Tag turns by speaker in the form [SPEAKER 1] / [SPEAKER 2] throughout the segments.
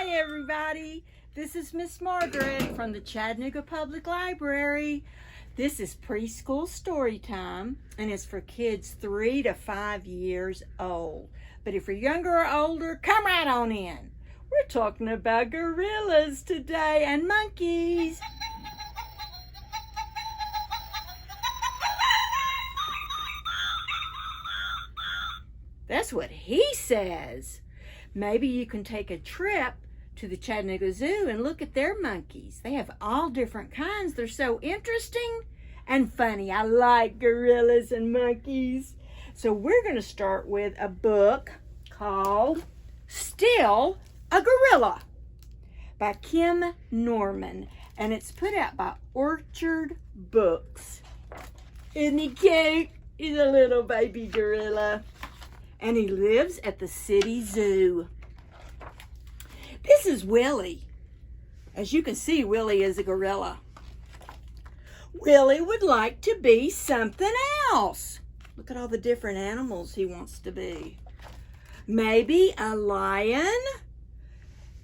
[SPEAKER 1] Hi everybody, this is Miss Margaret from the Chattanooga Public Library. This is Preschool Storytime and it's for kids 3 to 5 years old. But if you're younger or older, come right on in. We're talking about gorillas today and monkeys. That's what he says. Maybe you can take a trip to the Chattanooga Zoo and look at their monkeys. They have all different kinds. They're so interesting and funny. I like gorillas and monkeys. So we're going to start with a book called Still a Gorilla by Kim Norman. And it's put out by Orchard Books. Isn't he cute? He's a little baby gorilla. And he lives at the city zoo. This is Willie. As you can see, Willie is a gorilla. Willie would like to be something else. Look at all the different animals he wants to be. Maybe a lion.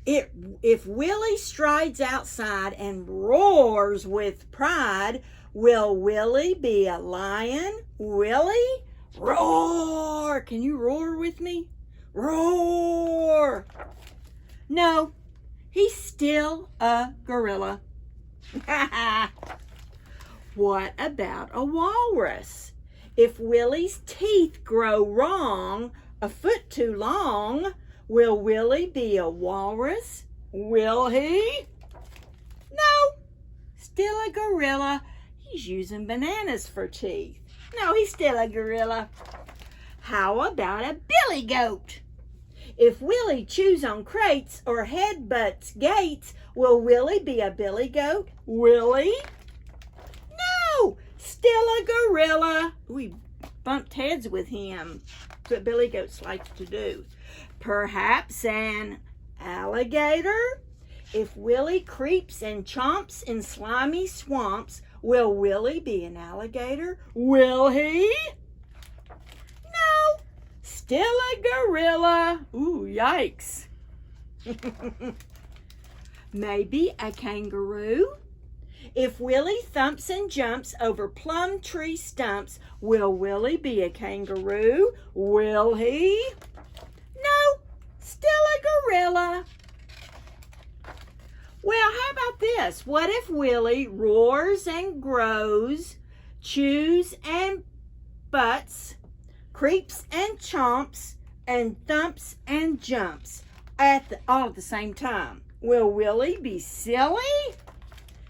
[SPEAKER 1] If Willie strides outside and roars with pride, will Willie be a lion? Willie? Roar! Can you roar with me? Roar! No, he's still a gorilla. What about a walrus? If Willie's teeth grow wrong, a foot too long, will Willie be a walrus? Will he? No, still a gorilla. He's using bananas for teeth. No, he's still a gorilla. How about a billy goat? If Willie chews on crates or headbutts gates, will Willie be a billy goat? Willie? No, still a gorilla. We bumped heads with him. That's what billy goats like to do. Perhaps an alligator? If Willie creeps and chomps in slimy swamps, will Willie be an alligator? Will he? No, still a gorilla. Ooh, yikes. Maybe a kangaroo? If Willie thumps and jumps over plum tree stumps, will Willie be a kangaroo? Will he? No, still a gorilla. Well, how about this? What if Willie roars and grows, chews and butts, creeps and chomps, and thumps and jumps all at the same time? Will Willie be silly?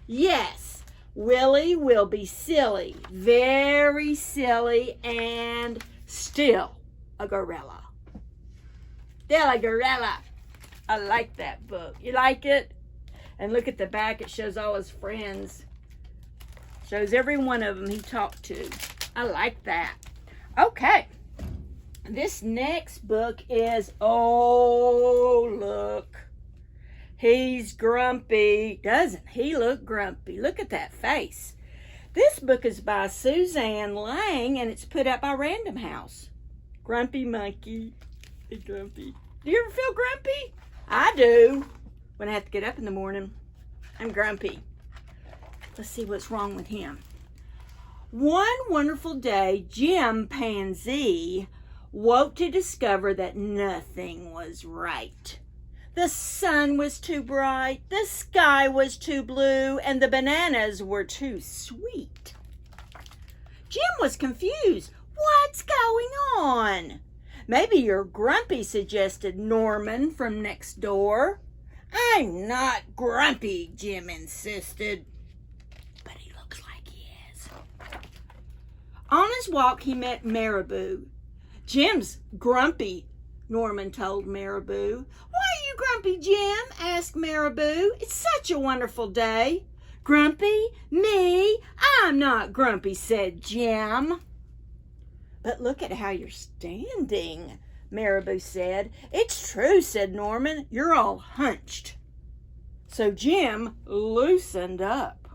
[SPEAKER 1] Yes, Willie will be silly, very silly, and still a gorilla. Still a gorilla. I like that book. You like it? And look at the back, it shows all his friends. Shows every one of them he talked to. I like that. Okay. This next book is, oh, look. He's grumpy. Doesn't he look grumpy? Look at that face. This book is by Suzanne Lang, and it's put out by Random House. Grumpy monkey. Hey, grumpy. Do you ever feel grumpy? I do. When I have to get up in the morning, I'm grumpy. Let's see what's wrong with him. One wonderful day, Jim Pansy woke to discover that nothing was right. The sun was too bright, the sky was too blue, and the bananas were too sweet. Jim was confused. What's going on? Maybe you're grumpy, suggested Norman from next door. I'm not grumpy, Jim insisted. But he looks like he is. On his walk, he met Marabou. Jim's grumpy, Norman told Marabou. Why are you grumpy, Jim? Asked Marabou. It's such a wonderful day. Grumpy? Me? I'm not grumpy, said Jim. But look at how you're standing, Marabou said. It's true, said Norman. You're all hunched. So Jim loosened up.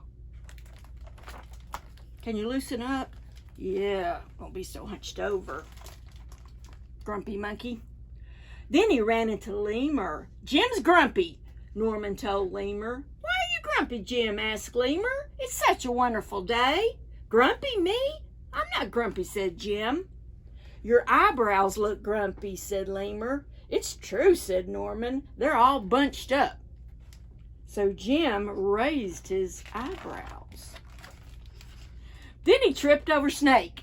[SPEAKER 1] Can you loosen up? Yeah, don't be so hunched over. Grumpy monkey. Then he ran into Lemur. Jim's grumpy. Norman told Lemur. Why are you grumpy, Jim? Asked Lemur. It's such a wonderful day. Grumpy, me? I'm not grumpy, said Jim. Your eyebrows look grumpy, said Lemur. It's true, said Norman. They're all bunched up. So Jim raised his eyebrows. Then he tripped over Snake.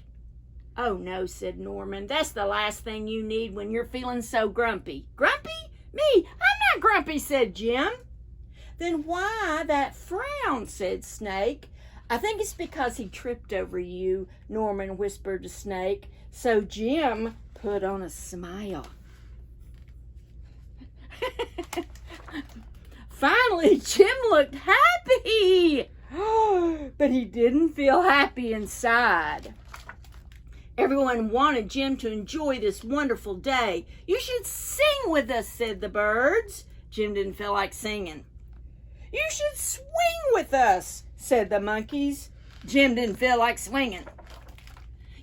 [SPEAKER 1] Oh no, said Norman. That's the last thing you need when you're feeling so grumpy. Grumpy? Me? I'm not grumpy, said Jim. Then why that frown, said Snake. I think it's because he tripped over you, Norman whispered to Snake. So Jim put on a smile. Finally, Jim looked happy. But he didn't feel happy inside. Everyone wanted Jim to enjoy this wonderful day. You should sing with us, said the birds. Jim didn't feel like singing. You should swing with us, said the monkeys. Jim didn't feel like swinging.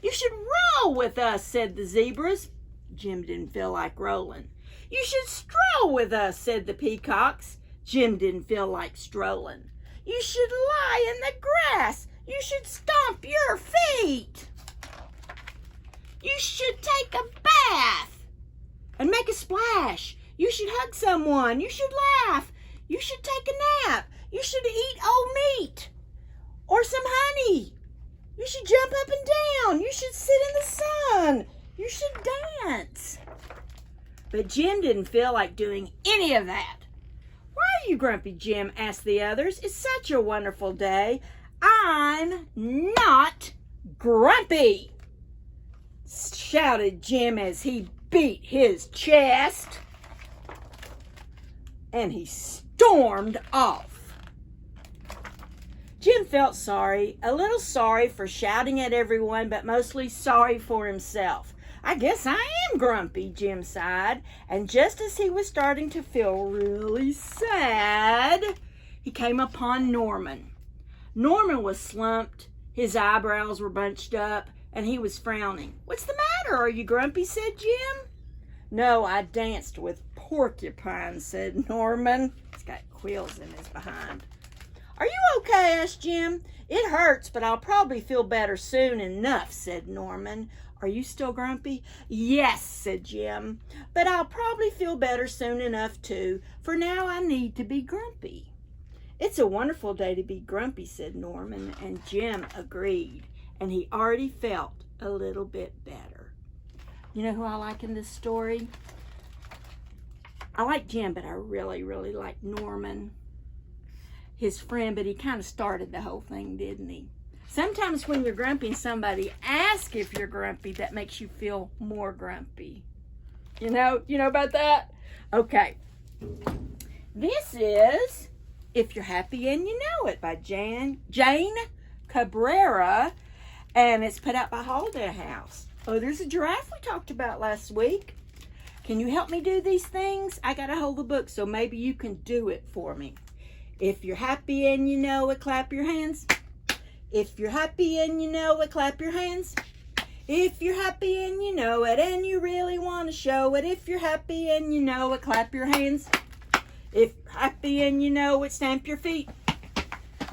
[SPEAKER 1] You should roll with us, said the zebras. Jim didn't feel like rolling. You should stroll with us, said the peacocks. Jim didn't feel like strolling. You should lie in the grass. You should stomp your feet. You should take a bath and make a splash. You should hug someone. You should laugh. You should take a nap. You should eat old meat or some honey. You should jump up and down. You should sit in the sun. You should dance. But Jim didn't feel like doing any of that. Why are you grumpy, Jim? Asked the others. It's such a wonderful day. I'm not grumpy, shouted Jim as he beat his chest. And he stormed off. Jim felt sorry, a little sorry for shouting at everyone, but mostly sorry for himself. I guess I am grumpy, Jim sighed. And just as he was starting to feel really sad, he came upon Norman. Norman was slumped, his eyebrows were bunched up, and he was frowning. What's the matter? Are you grumpy? Said Jim. No, I danced with porcupines, said Norman. He's got quills in his behind. Are you okay? Asked Jim. It hurts, but I'll probably feel better soon enough, said Norman. Are you still grumpy? Yes, said Jim, but I'll probably feel better soon enough too. For now I need to be grumpy. It's a wonderful day to be grumpy, said Norman, and Jim agreed, and he already felt a little bit better. You know who I like in this story? I like Jim, but I really, really like Norman, his friend, but he kind of started the whole thing, didn't he? Sometimes when you're grumpy and somebody asks if you're grumpy, that makes you feel more grumpy. You know about that? Okay. This is If You're Happy and You Know It by Jane Cabrera, and it's put out by Holiday House. Oh, there's a giraffe we talked about last week. Can you help me do these things? I got to hold the book, so maybe you can do it for me. If you're happy and you know it, clap your hands. If you're happy and you know it, clap your hands. If you're happy and you know it, and you really want to show it. If you're happy and you know it, clap your hands. If you're happy and you know it, stamp your feet.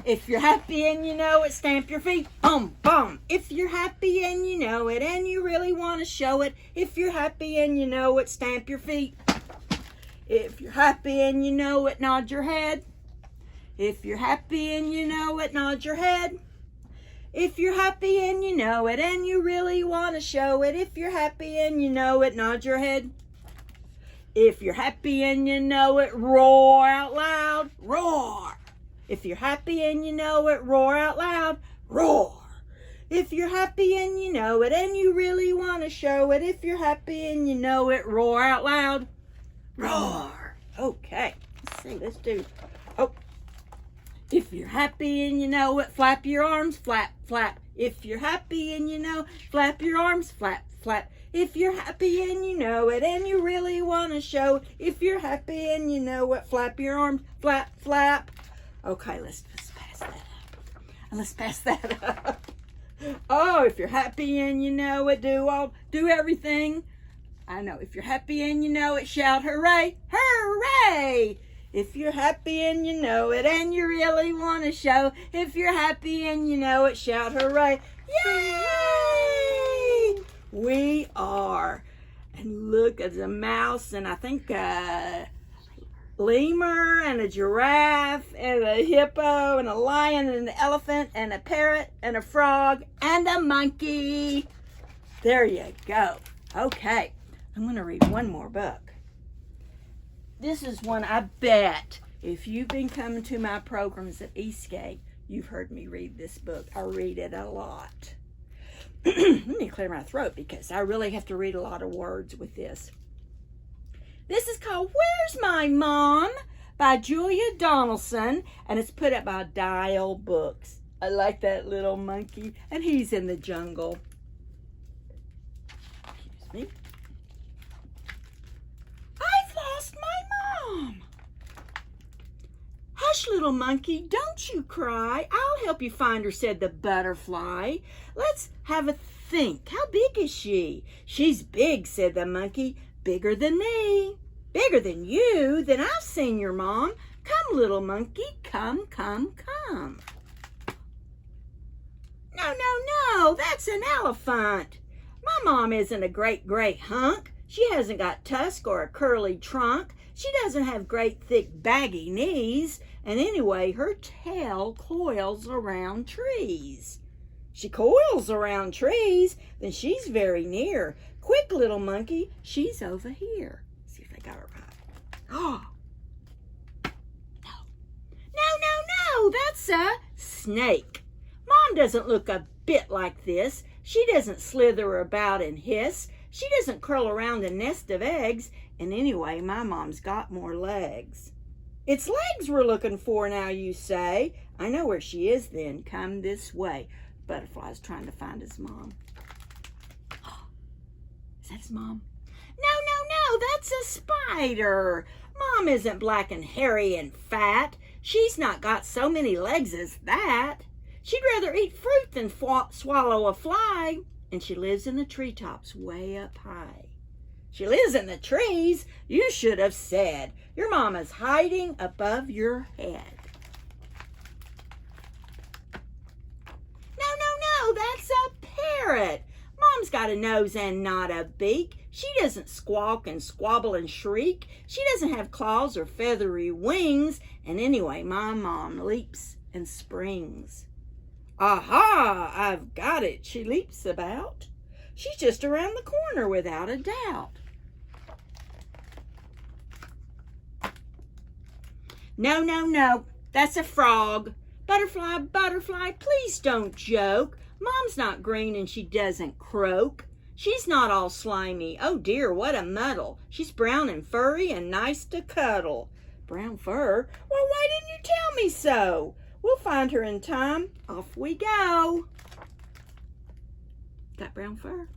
[SPEAKER 1] If you're happy and you know it, stamp your feet. Boom, boom. If you're happy and you know it, and you really want to show it. If you're happy and you know it, stamp your feet. If you're happy and you know it, nod your head. If you're happy and you know it, nod your head. If you're happy and you know it, and you really want to show it. If you're happy and you know it, nod your head. If you're happy and you know it, roar out loud. Roar. If you're happy and you know it, roar out loud. Roar. If you're happy and you know it, and you really want to show it. If you're happy and you know it, roar out loud. Roar. Okay. Let's see. Let's do. Oh. If you're happy and you know it, flap your arms, flap, flap. If you're happy and you know, flap your arms, flap, flap. If you're happy and you know it, and you really want to show it. If you're happy and you know it, flap your arms, flap, flap. Okay, let's pass that up. Let's pass that up. Oh, if you're happy and you know it, do everything. I know. If you're happy and you know it, shout hooray, hooray. If you're happy and you know it and you really want to show, if you're happy and you know it, shout hooray. Yay! We are. And look, there's a mouse and I think a lemur and a giraffe and a hippo and a lion and an elephant and a parrot and a frog and a monkey. There you go. Okay, I'm going to read one more book. This is one I bet if you've been coming to my programs at Eastgate, you've heard me read this book. I read it a lot. Let me clear my throat because I really have to read a lot of words with this. This is called Where's My Mom? By Julia Donaldson, and it's put up by Dial Books. I like that little monkey, and he's in the jungle. Excuse me. I've lost my mom. Hush, little monkey, don't you cry. I'll help you find her, said the butterfly. Let's have a think. How big is she? She's big, said the monkey. Bigger than me. Bigger than you. Then I've seen your mom. Come, little monkey, come, come, come. No, that's an elephant. My mom isn't a great hunk. She hasn't got tusk or a curly trunk. She doesn't have great thick baggy knees. And anyway, her tail coils around trees. She coils around trees, then she's very near. Quick, little monkey, she's over here. See if I got her right. Oh, no, that's a snake. Mom doesn't look a bit like this. She doesn't slither about and hiss. She doesn't curl around a nest of eggs. And anyway, my mom's got more legs. It's legs we're looking for now, you say. I know where she is then. Come this way. Butterfly's trying to find his mom. Is that his mom? No, that's a spider. Mom isn't black and hairy and fat. She's not got so many legs as that. She'd rather eat fruit than swallow a fly. And she lives in the treetops way up high. She lives in the trees. You should have said. Your mama's hiding above your head. No, that's a parrot. Mom's got a nose and not a beak. She doesn't squawk and squabble and shriek. She doesn't have claws or feathery wings. And anyway, my mom leaps and springs. Aha, I've got it, she leaps about. She's just around the corner without a doubt. No, that's a frog. Butterfly, please don't joke. Mom's not green and she doesn't croak. She's not all slimy. Oh dear, what a muddle. She's brown and furry and nice to cuddle. Brown fur? Well, why didn't you tell me so? We'll find her in time. Off we go. Got brown fur?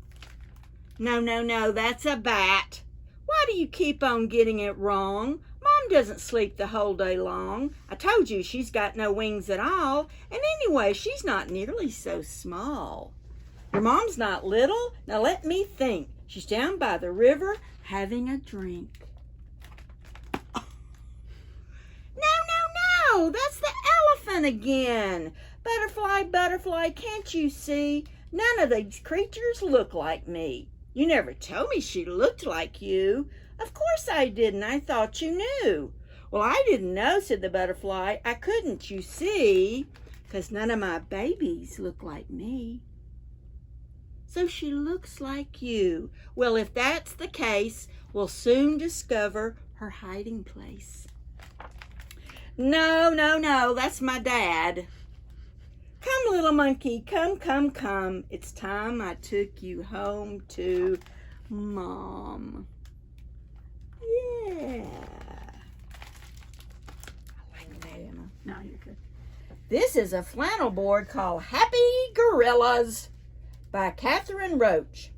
[SPEAKER 1] No, that's a bat. Why do you keep on getting it wrong? Mom doesn't sleep the whole day long. I told you she's got no wings at all. And anyway, she's not nearly so small. Your mom's not little? Now let me think. She's down by the river having a drink. No, that's the elephant again. Butterfly, can't you see? None of these creatures look like me. You never told me she looked like you. Of course I didn't. I thought you knew. Well, I didn't know, said the butterfly. I couldn't, you see, 'cause none of my babies look like me. So she looks like you. Well, if that's the case, we'll soon discover her hiding place. No, that's my dad. Come, little monkey, come. It's time I took you home to Mom. Yeah. I like that, Emma. No, you're good. This is a flannel board called Happy Gorillaz by Katherine Roach.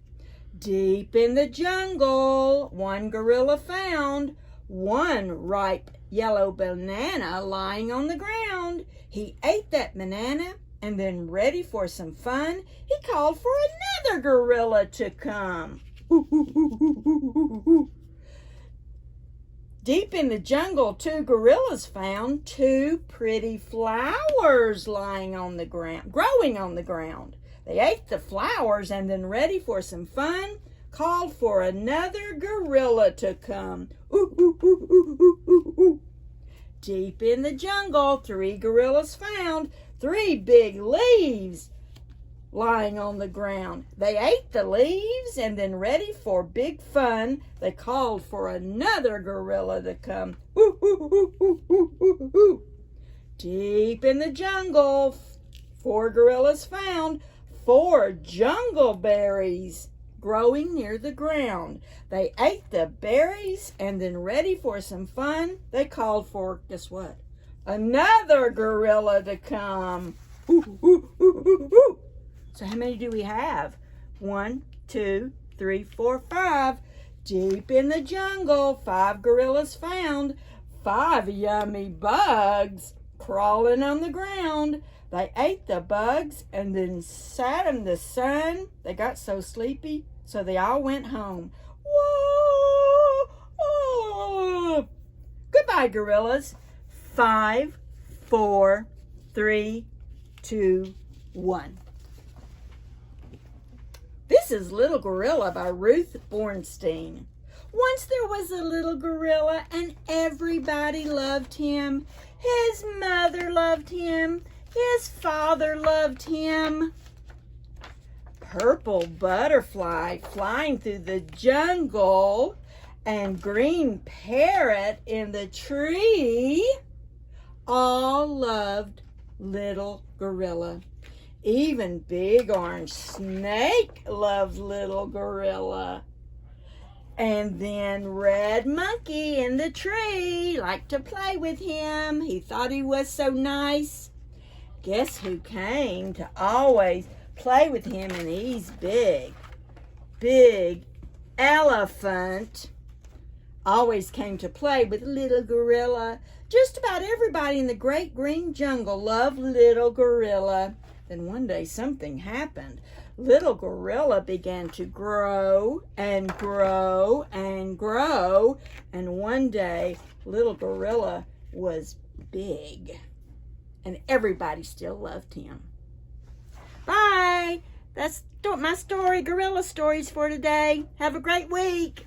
[SPEAKER 1] Deep in the jungle, one gorilla found one ripe yellow banana lying on the ground. He ate that banana and then, ready for some fun, he called for another gorilla to come. Deep in the jungle, 2 gorillas found 2 pretty flowers lying on the ground, growing on the ground. They ate the flowers and then, ready for some fun, called for another gorilla to come. Ooh, ooh, ooh, ooh, ooh, ooh, ooh. Deep in the jungle, 3 gorillas found 3 big leaves lying on the ground. They ate the leaves and then, ready for big fun, they called for another gorilla to come. Ooh, ooh, ooh, ooh, ooh, ooh, ooh. Deep in the jungle, 4 gorillas found 4 jungle berries growing near the ground. They ate the berries and then, ready for some fun, they called for, guess what? Another gorilla to come. Ooh, ooh, ooh, ooh, ooh. So how many do we have? 1, 2, 3, 4, 5. Deep in the jungle, 5 gorillas found 5 yummy bugs crawling on the ground. They ate the bugs and then sat in the sun. They got so sleepy, so they all went home. Whoa! Oh. Goodbye, gorillas. 5, 4, 3, 2, 1. This is Little Gorilla by Ruth Bornstein. Once there was a little gorilla and everybody loved him. His mother loved him. His father loved him. Purple butterfly flying through the jungle and green parrot in the tree all loved Little Gorilla. Even Big Orange Snake loved Little Gorilla. And then Red Monkey in the tree liked to play with him. He thought he was so nice. Guess who came to always play with him? And he's big, big elephant. Always came to play with Little Gorilla. Just about everybody in the great green jungle loved Little Gorilla. Then one day something happened. Little Gorilla began to grow and grow and grow. And one day, Little Gorilla was big. And everybody still loved him. Bye. That's my story, Gorilla Stories for today. Have a great week.